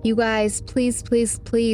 You guys, please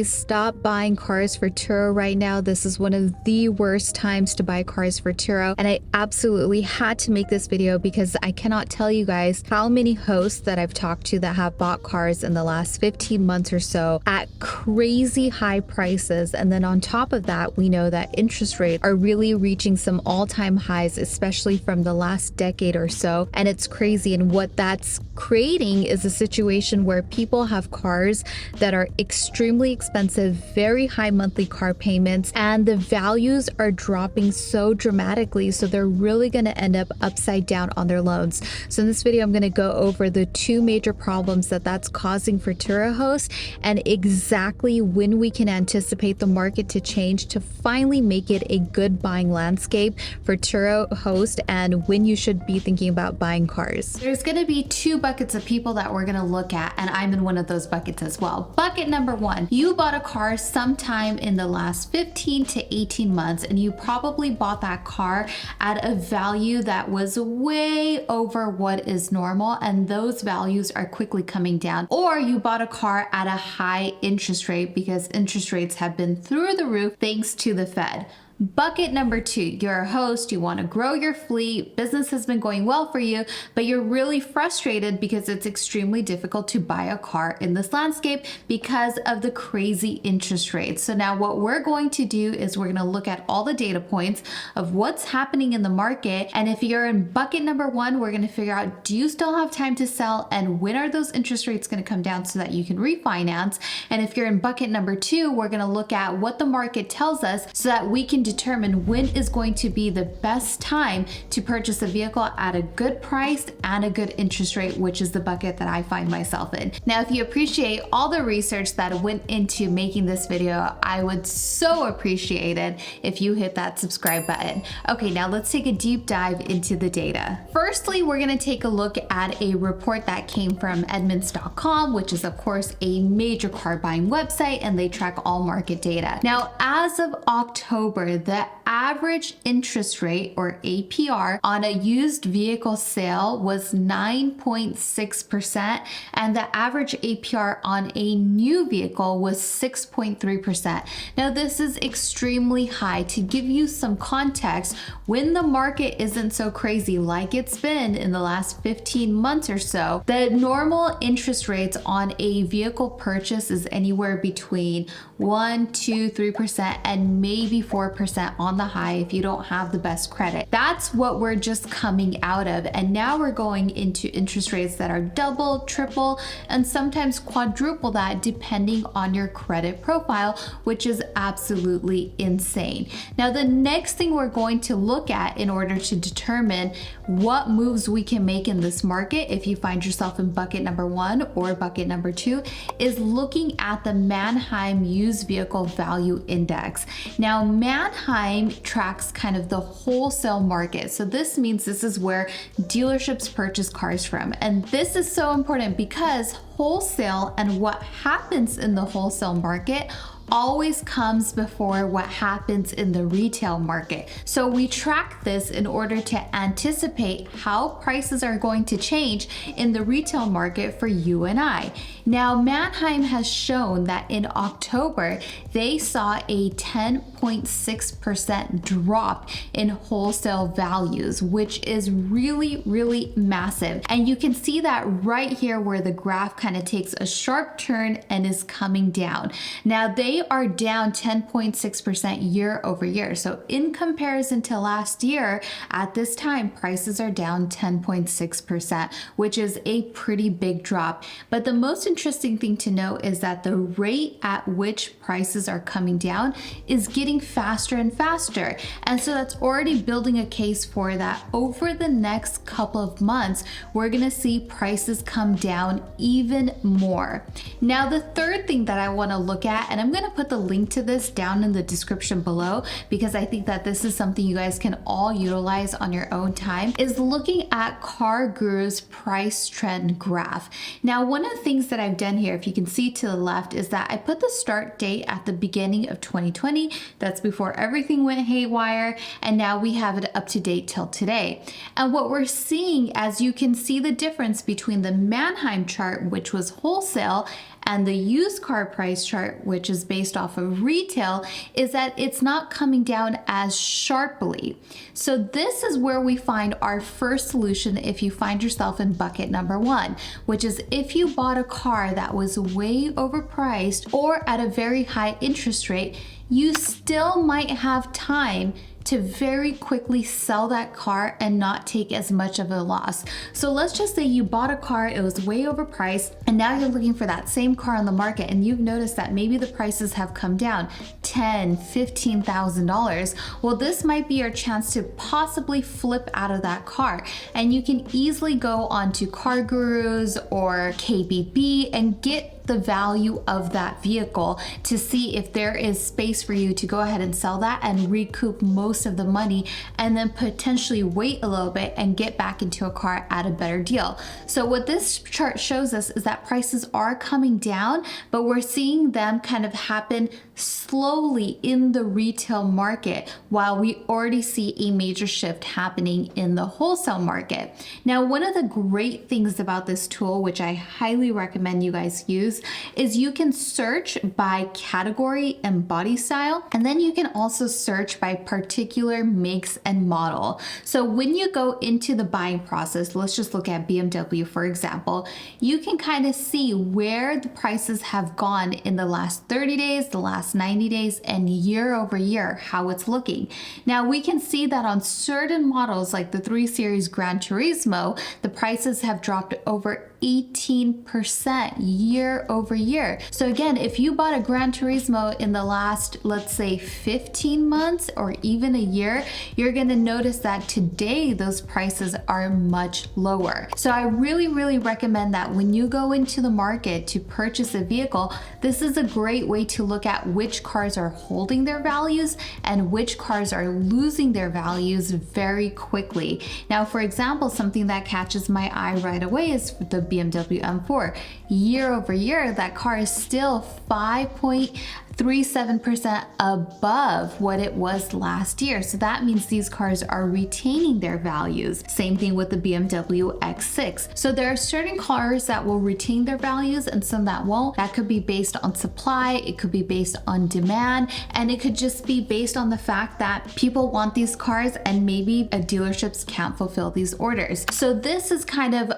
stop buying cars for Turo right now. This is one of the worst times to buy cars for Turo. And I absolutely had to make this video because I cannot tell you guys how many hosts that I've talked to that have bought cars in the last 15 months or so at crazy high prices. And then on top of that, we know that interest rates are really reaching some all-time highs, especially from the last decade or so. And it's crazy. And what that's creating is a situation where people have cars that are extremely expensive, very high monthly car payments, and the values are dropping so dramatically. So they're really going to end up upside down on their loans. So in this video, I'm going to go over the two major problems that that's causing for Turo hosts and exactly when we can anticipate the market to change to finally make it a good buying landscape for Turo hosts and when you should be thinking about buying cars. There's going to be two buckets of people that we're going to look at, and I'm in one of those buckets as well. Bucket number one, you bought a car sometime in the last 15 to 18 months, and you probably bought that car at a value that was way over what is normal, and those values are quickly coming down. Or you bought a car at a high interest rate because interest rates have been through the roof thanks to the Fed. Bucket number two, you're a host, you want to grow your fleet, business has been going well for you, but you're really frustrated because it's extremely difficult to buy a car in this landscape because of the crazy interest rates. So now what we're going to do is we're going to look at all the data points of what's happening in the market. And if you're in bucket number one, we're going to figure out, do you still have time to sell and when are those interest rates going to come down so that you can refinance? And if you're in bucket number two, we're going to look at what the market tells us so that we can determine when is going to be the best time to purchase a vehicle at a good price and a good interest rate, which is the bucket that I find myself in. Now, if you appreciate all the research that went into making this video, I would so appreciate it if you hit that subscribe button. Okay, now let's take a deep dive into the data. Firstly, we're going to take a look at a report that came from Edmunds.com, which is of course a major car buying website, and they track all market data. Now, as of October, the average interest rate, or APR, on a used vehicle sale was 9.6%, and the average APR on a new vehicle was 6.3%. Now, this is extremely high. To give you some context, when the market isn't so crazy like it's been in the last 15 months or so, the normal interest rates on a vehicle purchase is anywhere between 1, 2, 3%, and maybe 4% on the high if you don't have the best credit. That's what we're just coming out of. And now we're going into interest rates that are double, triple, and sometimes quadruple that depending on your credit profile, which is absolutely insane. Now, the next thing we're going to look at in order to determine what moves we can make in this market, if you find yourself in bucket number one or bucket number two, is looking at the Manheim Used Vehicle Value Index. Now, Manheim tracks kind of the wholesale market. So this means this is where dealerships purchase cars from. And this is so important because wholesale and what happens in the wholesale market always comes before what happens in the retail market. So we track this in order to anticipate how prices are going to change in the retail market for you and I. Now, Manheim has shown that in October, they saw a 10.6% drop in wholesale values, which is really, really massive. And you can see that right here where the graph kind of takes a sharp turn and is coming down. Now, they are down 10.6% year over year. So in comparison to last year, at this time, prices are down 10.6%, which is a pretty big drop. But the most interesting thing to note is that the rate at which prices are coming down is getting faster and faster. And so that's already building a case for that over the next couple of months, we're gonna see prices come down even more. Now, the third thing that I wanna look at, and I'm gonna put the link to this down in the description below because I think that this is something you guys can all utilize on your own time, is looking at CarGurus price trend graph. Now, one of the things that I've done here, if you can see to the left, is that I put the start date at the beginning of 2020. That's before everything went haywire, and now we have it up to date till today. And what we're seeing, as you can see the difference between the Manheim chart, which which was wholesale, and the used car price chart, which is based off of retail, is that it's not coming down as sharply. So this is where we find our first solution if you find yourself in bucket number one, which is if you bought a car that was way overpriced or at a very high interest rate, you still might have time to very quickly sell that car and not take as much of a loss. So let's just say you bought a car, it was way overpriced, and now you're looking for that same car on the market, and you've noticed that maybe the prices have come down $10,000, $15,000. Well, this might be your chance to possibly flip out of that car, and you can easily go onto Car Gurus or KBB and get the value of that vehicle to see if there is space for you to go ahead and sell that and recoup most of the money, and then potentially wait a little bit and get back into a car at a better deal. So what this chart shows us is that prices are coming down, but we're seeing them kind of happen slowly in the retail market while we already see a major shift happening in the wholesale market. Now, one of the great things about this tool, which I highly recommend you guys use, is you can search by category and body style, and then you can also search by particular makes and model. So when you go into the buying process, let's just look at BMW for example, you can kind of see where the prices have gone in the last 30 days, the last 90 days, and year over year, how it's looking. Now we can see that on certain models like the 3 Series Gran Turismo, the prices have dropped over 18% year over year. So again, if you bought a Gran Turismo in the last, let's say 15 months or even a year, you're gonna notice that today those prices are much lower. So I really recommend that when you go into the market to purchase a vehicle, this is a great way to look at which cars are holding their values and which cars are losing their values very quickly. Now, for example, something that catches my eye right away is the BMW M4. Year over year, that car is still 5.37% above what it was last year. So that means these cars are retaining their values. Same thing with the BMW X6. So there are certain cars that will retain their values and some that won't. That could be based on supply, it could be based on demand, and it could just be based on the fact that people want these cars and maybe dealerships can't fulfill these orders. So this is kind of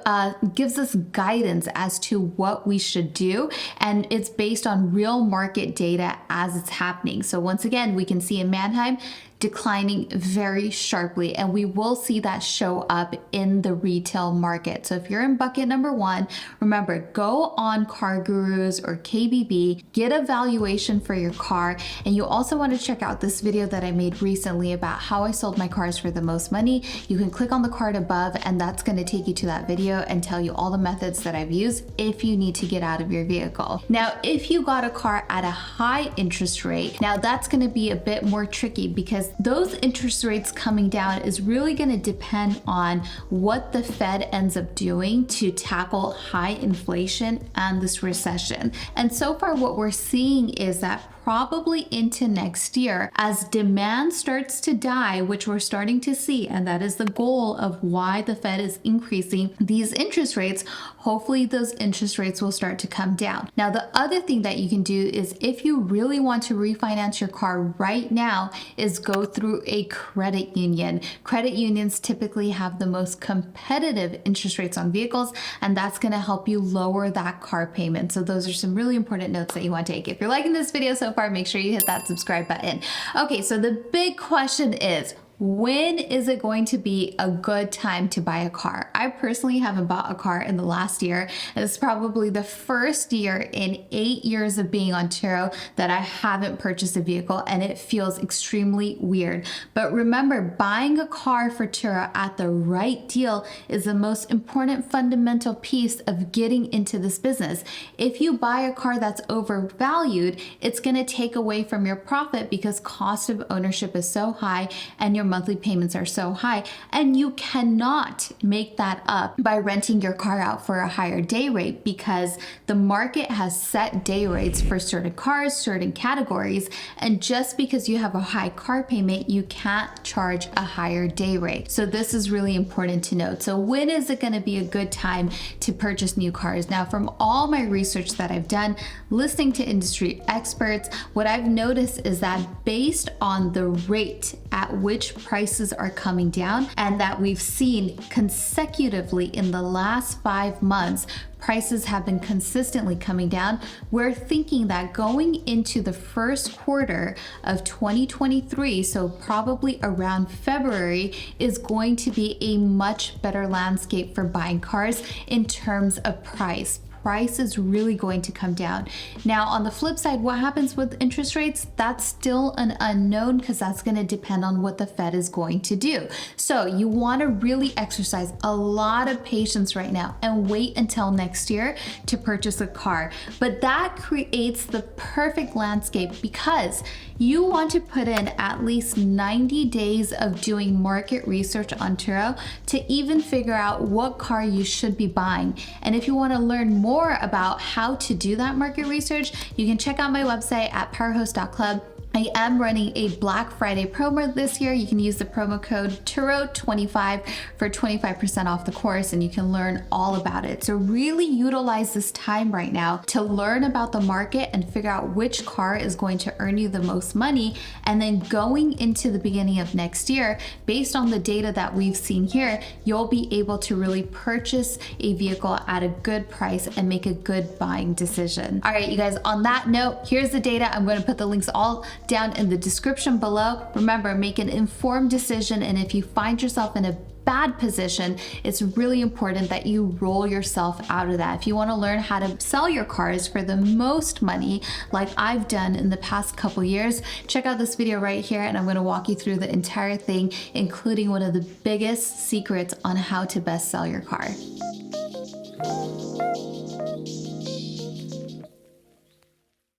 gives us guidance as to what we should do, and it's based on real market data as it's happening. So once again, we can see in Mannheim declining very sharply, and we will see that show up in the retail market. So if you're in bucket number one, remember, go on Car Gurus or KBB, get a valuation for your car, and you also want to check out this video that I made recently about how I sold my cars for the most money. You can click on the card above, and that's going to take you to that video and tell you all the methods that I've used if you need to get out of your vehicle. Now, if you got a car at a high interest rate, now that's going to be a bit more tricky because those interest rates coming down is really going to depend on what the Fed ends up doing to tackle high inflation and this recession. And so far what we're seeing is that probably into next year, as demand starts to die, which we're starting to see, and that is the goal of why the Fed is increasing these interest rates, hopefully those interest rates will start to come down. Now, the other thing that you can do is if you really want to refinance your car right now is go through a credit union. Credit unions typically have the most competitive interest rates on vehicles, and that's going to help you lower that car payment. So those are some really important notes that you want to take. If you're liking this video so far, make sure you hit that subscribe button. Okay, so the big question is, when is it going to be a good time to buy a car? I personally haven't bought a car in the last year. It's probably the first year in 8 years of being on Turo that I haven't purchased a vehicle, and it feels extremely weird. But remember, buying a car for Turo at the right deal is the most important fundamental piece of getting into this business. If you buy a car that's overvalued, it's going to take away from your profit because cost of ownership is so high and your monthly payments are so high. And you cannot make that up by renting your car out for a higher day rate, because the market has set day rates for certain cars, certain categories. And just because you have a high car payment, you can't charge a higher day rate. So this is really important to note. So when is it going to be a good time to purchase new cars? Now, from all my research that I've done, listening to industry experts, what I've noticed is that based on the rate at which prices are coming down, and that we've seen consecutively in the last 5 months, prices have been consistently coming down. We're thinking that going into the first quarter of 2023, so probably around February, is going to be a much better landscape for buying cars in terms of price. Price is really going to come down. Now, on the flip side, what happens with interest rates? That's still an unknown, because that's going to depend on what the Fed is going to do. So you want to really exercise a lot of patience right now and wait until next year to purchase a car. But that creates the perfect landscape, because you want to put in at least 90 days of doing market research on Turo to even figure out what car you should be buying. And if you want to learn more about how to do that market research, you can check out my website at powerhost.club. I am running a Black Friday promo this year. You can use the promo code Turo25 for 25% off the course, and you can learn all about it. So really utilize this time right now to learn about the market and figure out which car is going to earn you the most money. And then going into the beginning of next year, based on the data that we've seen here, you'll be able to really purchase a vehicle at a good price and make a good buying decision. All right, you guys, on that note, here's the data. I'm going to put the links all down in the description below. Remember, make an informed decision, and if you find yourself in a bad position, it's really important that you roll yourself out of that. If you want to learn how to sell your cars for the most money, like I've done in the past couple years, check out this video right here, and I'm going to walk you through the entire thing, including one of the biggest secrets on how to best sell your car.